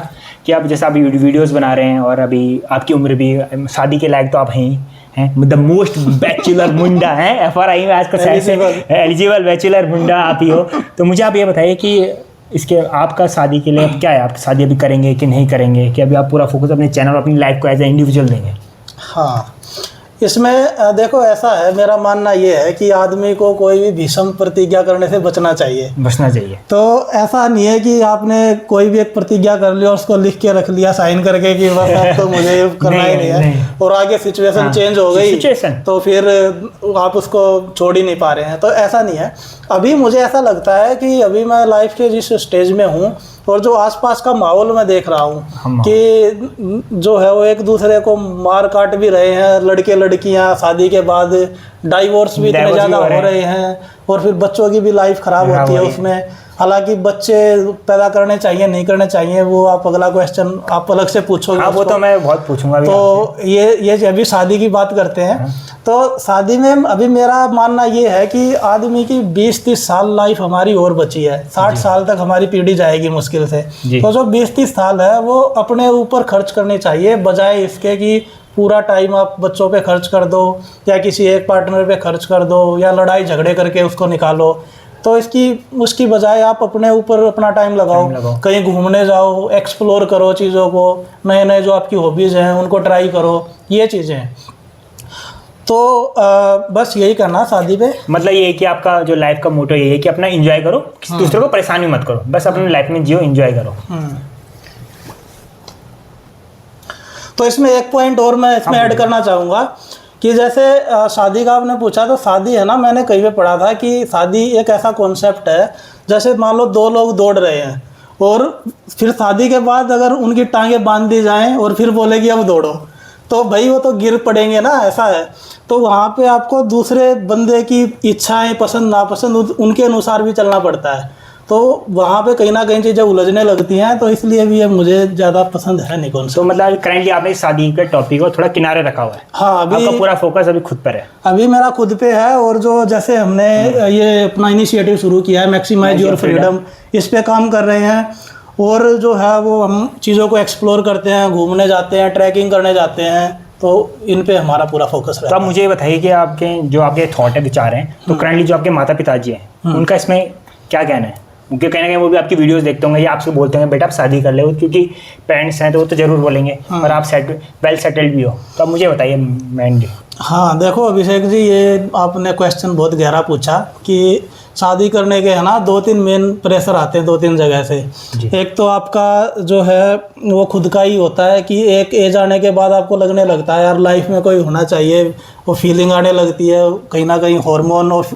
कि आप जैसे अभी वीडियोज़ बना रहे हैं और अभी आपकी उम्र भी शादी के लायक तो आप हैं, द मोस्ट बैचलर मुंडा है FRI में आजकल एलिजिबल बैचलर मुंडा आप ही हो। तो मुझे आप ये बताइए कि इसके आपका शादी के लिए अब क्या है, आप शादी अभी करेंगे कि नहीं करेंगे, कि अभी आप पूरा फोकस अपने चैनल और अपनी लाइफ को एज ए इंडिविजुअल देंगे? हाँ, इसमें देखो ऐसा है, मेरा मानना ये है कि आदमी को कोई भी भीषम प्रतिज्ञा करने से बचना चाहिए। तो ऐसा नहीं है कि आपने कोई भी एक प्रतिज्ञा कर लिया और उसको लिख के रख लिया साइन करके कि बस अब तो मुझे करना ही नहीं है, और आगे सिचुएशन चेंज हो गई तो फिर आप उसको छोड़ ही नहीं पा रहे हैं। तो ऐसा नहीं है। अभी मुझे ऐसा लगता है कि अभी मैं लाइफ के जिस स्टेज में हूँ और जो आसपास का माहौल मैं देख रहा हूँ कि जो है वो एक दूसरे को मार काट भी रहे हैं, लड़के लड़कियाँ शादी के बाद डाइवोर्स भी इतने ज़्यादा हो रहे हैं, और फिर बच्चों की भी लाइफ ख़राब होती है उसमें। हालांकि बच्चे पैदा करने चाहिए नहीं करने चाहिए, वो आप अगला क्वेश्चन आप अलग से पूछोगे। वो तो मैं बहुत पूछूंगा। तो ये अभी शादी की बात करते हैं, तो शादी में अभी मेरा मानना ये है कि आदमी की 20-30 साल लाइफ हमारी और बची है, 60 साल तक हमारी पीढ़ी जाएगी मुश्किल से। तो जो 20-30 साल है वो अपने ऊपर खर्च करनी चाहिए, बजाय इसके कि पूरा टाइम आप बच्चों पे खर्च कर दो या किसी एक पार्टनर पे खर्च कर दो या लड़ाई झगड़े करके उसको निकालो। तो उसकी बजाय आप अपने ऊपर अपना टाइम लगाओ, कहीं घूमने जाओ, एक्सप्लोर करो चीज़ों को, नए नए जो आपकी हॉबीज़ हैं उनको ट्राई करो, ये चीज़ें हैं। तो बस यही करना शादी पे। मतलब ये है कि आपका जो लाइफ का मोटो ये है कि अपना एंजॉय करो, किसी दूसरे को परेशानी मत करो, बस अपनी लाइफ में जियो, एंजॉय करो। तो इसमें एक पॉइंट और मैं इसमें ऐड करना चाहूँगा कि जैसे शादी का आपने पूछा, तो शादी है ना, मैंने कहीं पे पढ़ा था कि शादी एक ऐसा कॉन्सेप्ट है, जैसे मान लो 2 लोग दौड़ रहे हैं और फिर शादी के बाद अगर उनकी टांगें बांध दी जाएं और फिर बोले कि अब दौड़ो, तो भाई वो तो गिर पड़ेंगे ना, ऐसा है। तो वहाँ पे आपको दूसरे बंदे की इच्छाएं, पसंद नापसंद, उनके अनुसार भी चलना पड़ता है। तो वहाँ पे कहीं ना कहीं चीज़ें उलझने लगती हैं, तो इसलिए भी ये मुझे ज़्यादा पसंद है नहीं। कौन सा, तो मतलब करंटली आपने शादी के टॉपिक को थोड़ा किनारे रखा हुआ है? हाँ, अभी आपका पूरा फोकस अभी खुद पर है? अभी मेरा खुद पे है, और जो जैसे हमने ये अपना इनिशिएटिव शुरू किया है मैक्सिमाइज योर फ्रीडम, इस पे काम कर रहे हैं। और जो है वो हम चीज़ों को एक्सप्लोर करते हैं, घूमने जाते हैं, ट्रैकिंग करने जाते हैं, तो इन पे हमारा पूरा फोकस रहता है। तो आप मुझे बताइए कि आपके थॉट है, विचार हैं, तो करंटली जो आपके माता पिताजी हैं उनका इसमें क्या कहना है? क्योंकि कहीं ना कहीं वो भी आपकी वीडियोस देखते होंगे या आपसे बोलते होंगे बेटा आप शादी कर ले, क्योंकि पेरेंट्स हैं तो वो तो ज़रूर बोलेंगे, और आप वेल सेटल्ड भी हो। तो आप मुझे बताइए मेनली। हाँ, देखो अभिषेक जी, ये आपने क्वेश्चन बहुत गहरा पूछा कि शादी करने के है ना 2-3 मेन प्रेशर आते हैं 2-3 जगह से। एक तो आपका जो है वो खुद का ही होता है कि एक एज आने के बाद आपको लगने लगता है यार लाइफ में कोई होना चाहिए, वो फीलिंग आने लगती है, कहीं ना कहीं हार्मोन और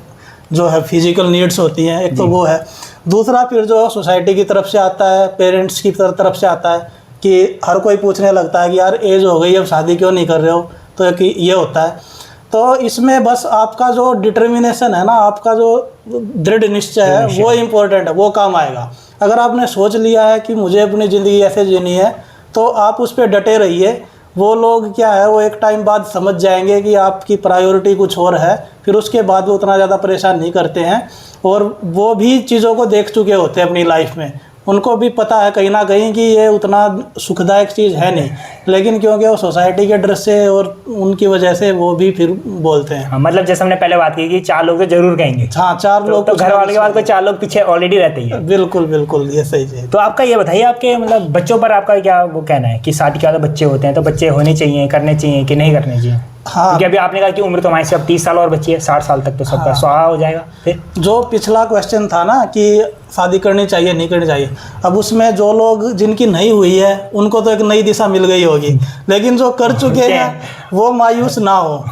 जो है फिजिकल नीड्स होती हैं, एक तो वो है। दूसरा फिर जो सोसाइटी की तरफ से आता है, पेरेंट्स की तरफ से आता है कि हर कोई पूछने लगता है कि यार एज हो गई अब शादी क्यों नहीं कर रहे हो, तो ये होता है। तो इसमें बस आपका जो डिटर्मिनेशन है ना, आपका जो दृढ़ निश्चय है वो इम्पोर्टेंट है, वो काम आएगा। अगर आपने सोच लिया है कि मुझे अपनी ज़िंदगी ऐसे जीनी है, तो आप उस पर डटे रहिए वो लोग क्या है, वो एक टाइम बाद समझ जाएंगे कि आपकी प्रायोरिटी कुछ और है, फिर उसके बाद वो उतना ज़्यादा परेशान नहीं करते हैं। और वो भी चीज़ों को देख चुके होते हैं अपनी लाइफ में, उनको भी पता है कहीं ना कहीं कि ये उतना सुखदायक चीज़ है नहीं, लेकिन क्योंकि वो सोसाइटी के डर से और उनकी वजह से वो भी फिर बोलते हैं। हाँ, मतलब जैसे हमने पहले बात की कि 4 लोग तो जरूर कहेंगे। हाँ, 4 लोग तो घर वाले के बाद कोई 4 लोग पीछे ऑलरेडी रहते ही हैं। बिल्कुल बिल्कुल, ये सही है। तो आपका ये बताइए, आपके मतलब बच्चों पर आपका क्या वो कहना है कि शादी के बाद बच्चे होते हैं तो बच्चे होने चाहिए, करने चाहिए कि नहीं करने चाहिए? हाँ, क्योंकि अभी आपने कहा कि उम्र तो हमारी से अब 30 साल और बची है, 60 साल तक तो सबका स्वाहा हो जाएगा। फिर जो पिछला क्वेश्चन था ना कि शादी करनी चाहिए नहीं करनी चाहिए, अब उसमें जो लोग जिनकी नहीं हुई है उनको तो एक नई दिशा मिल गई होगी, लेकिन जो कर चुके हैं वो मायूस ना हो।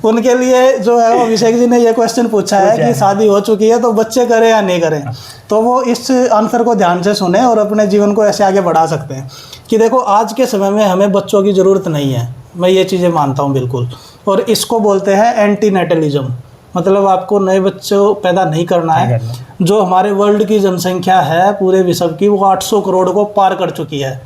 उनके लिए जो है वो अभिषेक जी ने ये क्वेश्चन पूछा है कि शादी हो चुकी है तो बच्चे करें या नहीं करें, तो वो इस आंसर को ध्यान से सुने और अपने जीवन को ऐसे आगे बढ़ा सकते हैं कि देखो आज के समय में हमें बच्चों की ज़रूरत नहीं है, मैं ये चीज़ें मानता हूँ बिल्कुल। और इसको बोलते हैं एंटीनेटलिज्म, मतलब आपको नए बच्चों पैदा नहीं करना है। जो हमारे वर्ल्ड की जनसंख्या है पूरे विश्व की, वो 800 करोड़ को पार कर चुकी है।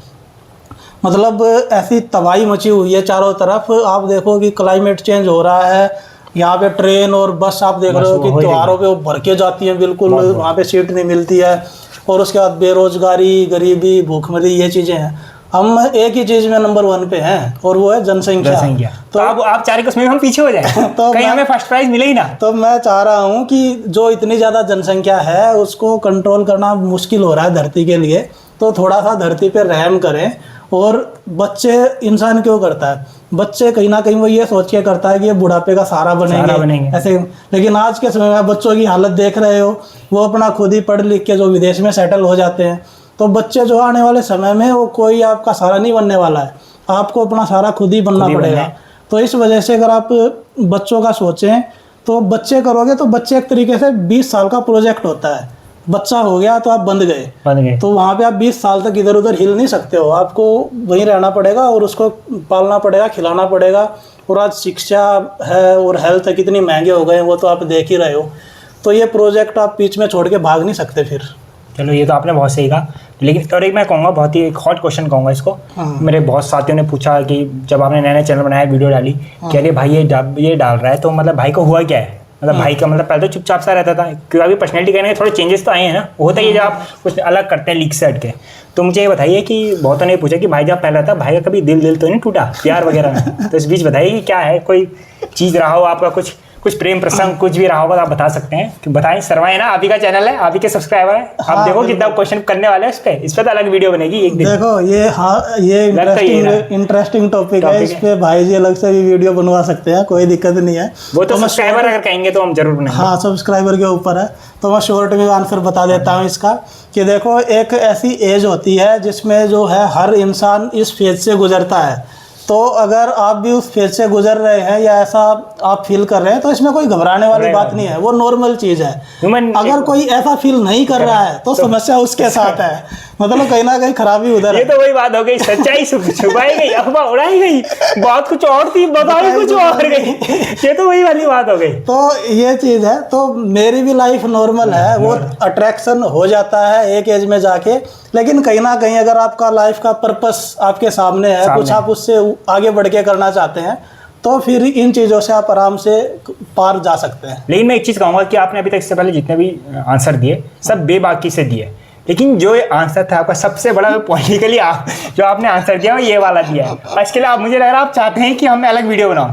मतलब ऐसी तबाही मची हुई है चारों तरफ। आप देखो कि क्लाइमेट चेंज हो रहा है, यहाँ पे ट्रेन और बस आप देख रहे हो कि त्योहारों पे वो भर के जाती हैं, बिल्कुल वहाँ पे सीट नहीं मिलती है। और उसके बाद बेरोजगारी, गरीबी, भूखमरी, ये चीज़ें हैं। हम एक ही चीज़ में नंबर 1 पे हैं और वो है जनसंख्या। तो आप चाह रहे कि उसमें हम पीछे हो जाए तो कहीं हमें फर्स्ट प्राइज मिले ही ना। तो मैं चाह रहा हूँ कि जो इतनी ज़्यादा जनसंख्या है उसको कंट्रोल करना मुश्किल हो रहा है धरती के लिए, तो थोड़ा सा धरती पे रहम करें। और बच्चे इंसान क्यों करता है? बच्चे कहीं ना कहीं वो ये सोच के करता है कि ये बुढ़ापे का सहारा बनेंगे ऐसे। लेकिन आज के समय में बच्चों की हालत देख रहे हो, वो अपना खुद ही पढ़ लिख के जो विदेश में सेटल हो जाते हैं। तो बच्चे जो आने वाले समय में वो कोई आपका सहारा नहीं बनने वाला है, आपको अपना सहारा खुद ही बनना पड़ेगा। तो इस वजह से अगर आप बच्चों का सोचें तो बच्चे करोगे तो बच्चे एक तरीके से 20 साल का प्रोजेक्ट होता है। बच्चा हो गया तो आप बंध गए, तो वहाँ पे आप 20 साल तक इधर उधर हिल नहीं सकते हो, आपको वहीं रहना पड़ेगा और उसको पालना पड़ेगा, खिलाना पड़ेगा। और आज शिक्षा है और हेल्थ है कितनी महंगे हो गए, वो तो आप देख ही रहे हो। तो ये प्रोजेक्ट आप बीच में छोड़ के भाग नहीं सकते फिर। चलो ये तो आपने बहुत सही कहा, लेकिन और एक मैं कहूँगा, बहुत ही एक हॉट क्वेश्चन कहूँगा इसको। मेरे बहुत साथियों ने पूछा कि जब आपने नया नया चैनल बनाया, वीडियो डाली, कह रहे भाई ये डाल रहा है तो मतलब भाई को हुआ क्या है? मतलब भाई का मतलब पहले तो चुपचाप सा रहता था, क्योंकि अभी पर्सनैलिटी कहने के थोड़े चेंजेस तो आए हैं ना, होता है जब आप कुछ अलग करते हैं लीक से हट के। तो मुझे ये बताइए कि बहुतों ने पूछा कि भाई जब पहला था, भाई का कभी दिल तो नहीं टूटा प्यार वगैरह में? तो इस बीच बताइए कि क्या है, कोई चीज़ रहा हो आपका, कुछ प्रेम प्रसंग कुछ भी रहा होगा तो आप बता सकते हैं कि बताएं। सरवाए ना, आप ही का चैनल है, आप ही के सब्सक्राइबर है। आप देखो कितना क्वेश्चन करने वाले हैं इस पे तो अलग वीडियो बनेगी एक दिन। देखो ये इंटरेस्टिंग टॉपिक है, इस पे भाई जी अलग से भी वीडियो बनवा सकते हैं, कोई दिक्कत नहीं है। वो तो सब्सक्राइबर अगर कहेंगे तो हम जरूर बनाएंगे। हाँ, सब्सक्राइबर के ऊपर है। तो मैं शॉर्ट में आंसर बता देता हूँ इसका कि देखो एक ऐसी एज होती है जिसमें जो है हर इंसान इस फेज से गुजरता है। तो अगर आप भी उस फेज से गुजर रहे हैं या ऐसा आप फील कर रहे हैं तो इसमें कोई घबराने वाली बात नहीं है, वो नॉर्मल चीज़ है। अगर कोई ऐसा फील नहीं कर रहा है तो समस्या उसके साथ है, मतलब कहीं ना कहीं खराबी उधर है। ये तो वही बात हो गई, सच्चाई छुपाई गई, अफवाह उड़ाई गई, बात कुछ और थी बताई कुछ और गई। ये तो वही वाली बात हो गई। तो ये चीज़ है। तो मेरी भी लाइफ नॉर्मल है, वो अट्रैक्शन हो जाता है एक एज में जाके, लेकिन कहीं ना कहीं अगर आपका लाइफ का पर्पस आपके सामने है, कुछ आप उससे आगे बढ़ के करना चाहते हैं, तो फिर इन चीज़ों से आप आराम से पार जा सकते हैं। लेकिन मैं एक चीज़ कहूँगा कि आपने अभी तक इससे पहले जितने भी आंसर दिए सब बेबाकी से दिए, लेकिन जो आंसर था आपका सबसे बड़ा पॉलिटिकली जो आपने आंसर दिया वो ये वाला दिया है। और इसके लिए आप मुझे लग रहा है आप चाहते हैं कि हम अलग वीडियो बनाओ,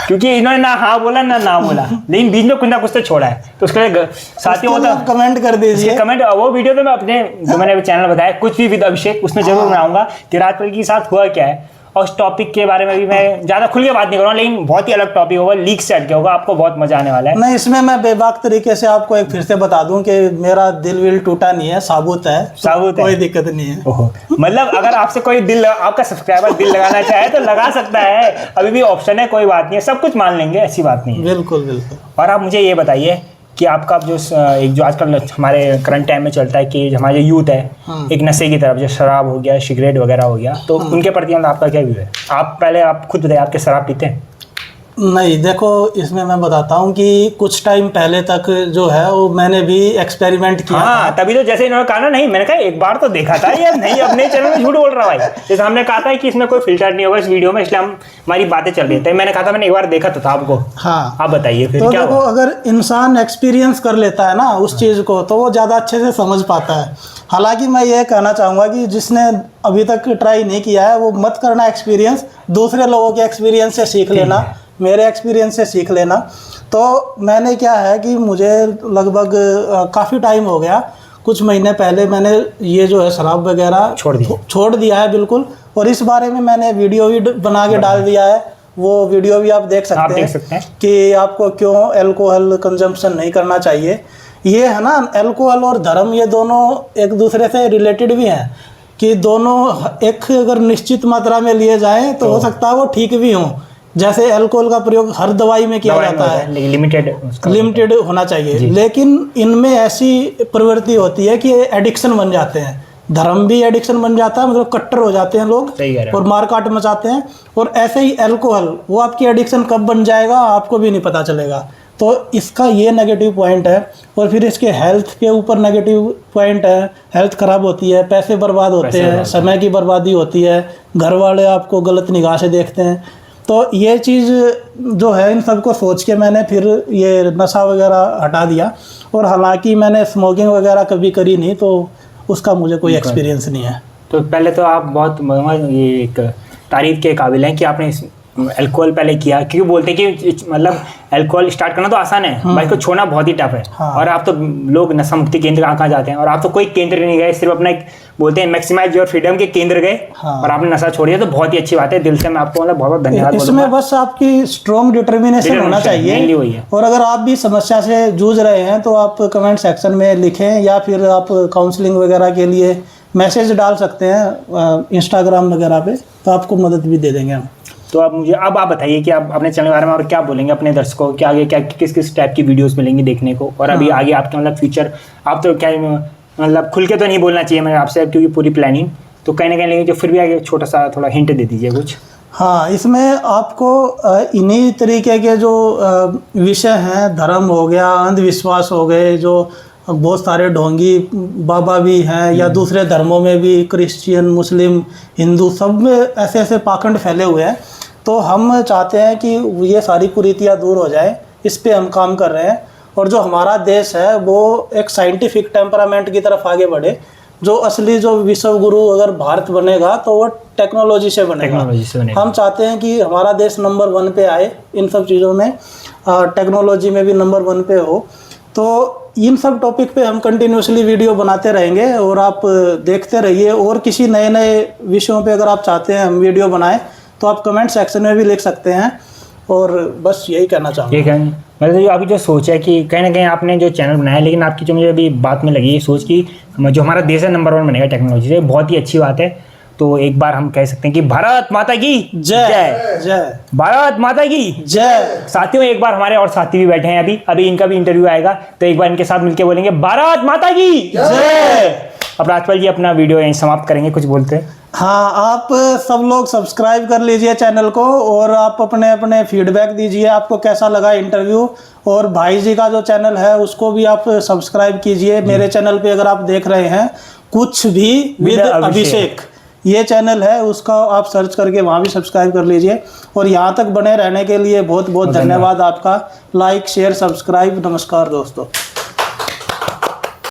क्योंकि इन्होंने ना हाँ बोला ना बोला, लेकिन बीच में कुछ ना कुछ तो छोड़ा है। तो उसके लिए साथियों को कमेंट कर दीजिए, कमेंट। वो वीडियो तो मैं अपने जो मैंने चैनल बताया कुछ भी विद अभिषेक, उसमें जरूर बनाऊंगा कि राजपाल के साथ हुआ क्या है। और उस टॉपिक के बारे में भी मैं ज़्यादा खुल के बात नहीं करूँगा, लेकिन बहुत ही अलग टॉपिक होगा, लीक से हटके होगा, आपको बहुत मजा आने वाला है। नहीं, इसमें मैं बेबाक तरीके से आपको एक फिर से बता दूं कि मेरा दिल टूटा नहीं है, साबुत है, कोई दिक्कत नहीं है। मतलब अगर आपसे कोई दिल, आपका सब्सक्राइबर दिल लगाना चाहे तो लगा सकता है, अभी भी ऑप्शन है, कोई बात नहीं है, सब कुछ मान लेंगे, ऐसी बात नहीं है। बिल्कुल बिल्कुल। और आप मुझे ये बताइए कि आपका जो आजकल हमारे करंट टाइम में चलता है कि हमारे जो यूथ है एक नशे की तरफ, जो शराब हो गया, सिगरेट वगैरह हो गया, तो उनके प्रति आपका क्या व्यू है? आप खुद बताइए, आपके शराब पीते हैं? नहीं, देखो इसमें मैं बताता हूँ कि कुछ टाइम पहले तक जो है वो मैंने भी एक्सपेरिमेंट किया हाँ, तभी तो जैसे इन्होंने कहा ना, नहीं मैंने कहा एक बार तो देखा था ये, नहीं अपने चैनल में झूठ बोल रहा भाई। जैसे हमने कहा था कि इसमें कोई फिल्टर नहीं होगा इस वीडियो में, इसलिए हम हमारी बातें चल रही थी। मैंने कहा था मैंने एक बार देखा तो था आपको। हाँ, आप बताइए फिर तो क्या देखो हुआ? अगर इंसान एक्सपीरियंस कर लेता है ना उस चीज़ को तो वो ज़्यादा अच्छे से समझ पाता है। हालांकि मैं ये कहना चाहूँगा कि जिसने अभी तक ट्राई नहीं किया है वो मत करना एक्सपीरियंस, दूसरे लोगों के एक्सपीरियंस से सीख लेना, मेरे एक्सपीरियंस से सीख लेना। तो मैंने क्या है कि मुझे लगभग काफ़ी टाइम हो गया, कुछ महीने पहले मैंने ये जो है शराब वगैरह छोड़ दिया है बिल्कुल। और इस बारे में मैंने वीडियो भी बना के डाल दिया है, वो वीडियो भी आप देख सकते हैं कि आपको क्यों अल्कोहल कंजम्पशन नहीं करना चाहिए। ये है ना, अल्कोहल और धर्म ये दोनों एक दूसरे से रिलेटेड भी हैं कि दोनों एक अगर निश्चित मात्रा में लिए जाएं तो हो सकता है वो ठीक भी हों। जैसे अल्कोहल का प्रयोग हर दवाई में किया जाता है, लिमिटेड होना चाहिए, लेकिन इनमें ऐसी प्रवृत्ति होती है कि एडिक्शन बन जाते हैं। धर्म भी एडिक्शन बन जाता है, मतलब कट्टर हो जाते हैं लोग और मारकाट मचाते हैं। और ऐसे ही अल्कोहल, वो आपकी एडिक्शन कब बन जाएगा आपको भी नहीं पता चलेगा। तो इसका ये नेगेटिव पॉइंट है। और फिर इसके हेल्थ के ऊपर नेगेटिव पॉइंट है, हेल्थ ख़राब होती है, पैसे बर्बाद होते हैं, समय की बर्बादी होती है, घर वाले आपको गलत निगाह से देखते हैं। तो ये चीज़ जो है, इन सब को सोच के मैंने फिर ये नशा वगैरह हटा दिया। और हालांकि मैंने स्मोकिंग वगैरह कभी करी नहीं, तो उसका मुझे कोई एक्सपीरियंस नहीं है। तो पहले तो आप बहुत ये एक तारीफ के काबिल हैं कि आपने अल्कोहल पहले किया, क्योंकि बोलते हैं कि मतलब अल्कोहल स्टार्ट करना तो आसान है, बाइक को छोड़ना बहुत ही टफ है। हाँ। और आप तो लोग नशा मुक्ति केंद्र कहाँ जाते हैं, और आप तो कोई केंद्र नहीं गए, सिर्फ अपना एक बोलते हैं मैक्सिमाइज योर फ्रीडम के केंद्र गए। हाँ। और आपने नशा छोड़ दिया, तो बहुत ही अच्छी बात है, दिल से मैं आपको मतलब बहुत बहुत धन्यवाद। इसमें बस आपकी स्ट्रॉन्ग डिटर्मिनेशन होना चाहिए। और अगर आप भी समस्या से जूझ रहे हैं तो आप कमेंट सेक्शन में लिखें, या फिर आप काउंसलिंग वगैरह के लिए मैसेज डाल सकते हैं इंस्टाग्राम वगैरह पे, तो आपको मदद भी दे देंगे हम। तो अब आप बताइए कि आप अपने चैनल के बारे में और क्या बोलेंगे अपने दर्शकों को, क्या आगे क्या किस टाइप की वीडियोस मिलेंगी देखने को, और अभी आगे आपके मतलब फ्यूचर, आप तो क्या मतलब खुल के तो नहीं बोलना चाहिए मैं आपसे, क्योंकि पूरी प्लानिंग तो कहीं ना कहीं लेंगे, जो फिर भी आगे छोटा सा थोड़ा हिंट दे दीजिए कुछ। हाँ, इसमें आपको इन्हीं तरीके के जो विषय हैं, धर्म हो गया, अंधविश्वास हो गए, जो बहुत सारे ढोंगी बाबा भी हैं, या दूसरे धर्मों में भी क्रिश्चियन, मुस्लिम, हिंदू, सब में ऐसे ऐसे पाखंड फैले हुए हैं। तो हम चाहते हैं कि ये सारी कुरीतियाँ दूर हो जाए, इस पे हम काम कर रहे हैं। और जो हमारा देश है वो एक साइंटिफिक टेम्परामेंट की तरफ आगे बढ़े। जो असली जो विश्व गुरु अगर भारत बनेगा तो वो टेक्नोलॉजी से बनेगा। हम चाहते हैं कि हमारा देश नंबर 1 पे आए इन सब चीज़ों में, टेक्नोलॉजी में भी नंबर 1 पे हो। तो इन सब टॉपिक पे हम कंटिन्यूसली वीडियो बनाते रहेंगे, और आप देखते रहिए। और किसी नए नए विषयों पे अगर आप चाहते हैं हम वीडियो बनाएं तो आप कमेंट सेक्शन में भी लिख सकते हैं। और बस यही कहना चाहूँगा। मतलब अभी जो सोच है कि कहीं ना कहीं आपने जो चैनल बनाया, लेकिन आपकी जो मुझे अभी बात में लगी ये सोच कि जो हमारा देश है नंबर 1 बनेगा टेक्नोलॉजी से, बहुत ही अच्छी बात है। तो एक बार हम कह सकते हैं कि भारत माता की जय, जय भारत माता की जय। साथियों, एक बार हमारे और साथी भी बैठे हैं, अभी इनका भी इंटरव्यू आएगा, तो एक बार इनके साथ मिलकर बोलेंगे भारत माता की जय। अब राजपाल जी अपना वीडियो यहीं समाप्त करेंगे, कुछ बोलते हैं। हाँ, आप सब लोग सब्सक्राइब कर लीजिए चैनल को, और आप अपने अपने फीडबैक दीजिए, आपको कैसा लगा इंटरव्यू। और भाई जी का जो चैनल है उसको भी आप सब्सक्राइब कीजिए। मेरे चैनल पे अगर आप देख रहे हैं कुछ भी विद अभिषेक, ये चैनल है, उसका आप सर्च करके वहाँ भी सब्सक्राइब कर लीजिए। और यहाँ तक बने रहने के लिए बहुत बहुत धन्यवाद आपका। Like, share, subscribe. नमस्कार दोस्तों।